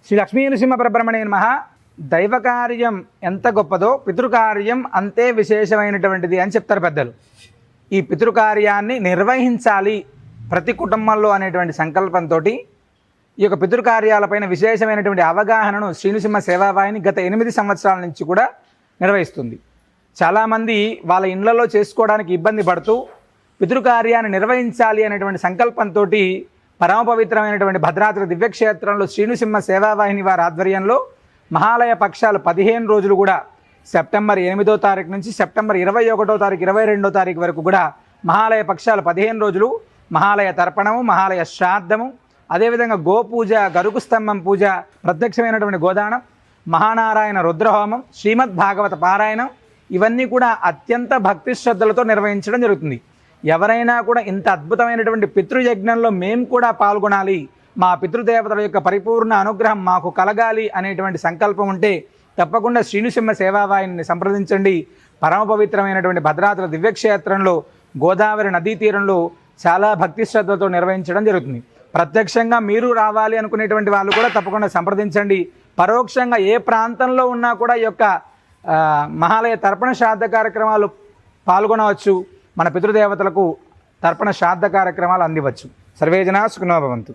శ్రీ లక్ష్మీ నృసింహ పరబ్రహ్మణే నమః. దైవ కార్యం ఎంత గొప్పదో పితృకార్యం అంతే విశేషమైనటువంటిది అని చెప్తారు పెద్దలు. ఈ పితృకార్యాన్ని నిర్వహించాలి ప్రతి కుటుంబంలో అనేటువంటి సంకల్పంతో ఈ యొక్క పితృకార్యాలపైన విశేషమైనటువంటి అవగాహనను శ్రీనృసింహ సేవావాహిని గత 8 సంవత్సరాల నుంచి కూడా నిర్వహిస్తుంది. చాలామంది వాళ్ళ ఇళ్లలో చేసుకోవడానికి ఇబ్బంది పడుతూ పితృకార్యాన్ని నిర్వహించాలి అనేటువంటి సంకల్పంతో పరమ పవిత్రమైనటువంటి భద్రాద్రి దివ్యక్షేత్రంలో శ్రీనృసింహ సేవావాహిని వారి ఆధ్వర్యంలో మహాలయ పక్షాలు 15 రోజులు కూడా సెప్టెంబర్ 8వ తారీఖు నుంచి సెప్టెంబర్ 21వ తారీఖు 22వ తారీఖు వరకు కూడా మహాలయ పక్షాలు 15 రోజులు మహాలయ తర్పణము, మహాలయ శ్రాద్ధము, అదేవిధంగా గోపూజ, గరుకు స్తంభం పూజ, ప్రత్యక్షమైనటువంటి గోదానం, మహానారాయణ రుద్రహోమం, శ్రీమద్ భాగవత పారాయణం ఇవన్నీ కూడా అత్యంత భక్తి శ్రద్ధలతో నిర్వహించడం జరుగుతుంది. ఎవరైనా కూడా ఇంత అద్భుతమైనటువంటి పితృయజ్ఞంలో మేము కూడా పాల్గొనాలి, మా పితృదేవతల యొక్క పరిపూర్ణ అనుగ్రహం మాకు కలగాలి అనేటువంటి సంకల్పం ఉంటే తప్పకుండా శ్రీనృసింహ సేవావాహిని సంప్రదించండి. పరమ పవిత్రమైనటువంటి భద్రాద్రి దివ్యక్షేత్రంలో గోదావరి నదీ తీరంలో చాలా భక్తి శ్రద్ధతో నిర్వహించడం జరుగుతుంది. ప్రత్యక్షంగా మీరు రావాలి అనుకునేటువంటి వాళ్ళు కూడా తప్పకుండా సంప్రదించండి. పరోక్షంగా ఏ ప్రాంతంలో ఉన్నా కూడా ఈ యొక్క మహాలయ తర్పణ శ్రాద్ధ కార్యక్రమాలు పాల్గొనవచ్చు. మన పితృదేవతలకు తర్పణ శ్రాద్ధ కార్యక్రమాలు అందివచ్చు. సర్వే జనా సుఖినో భవంతు.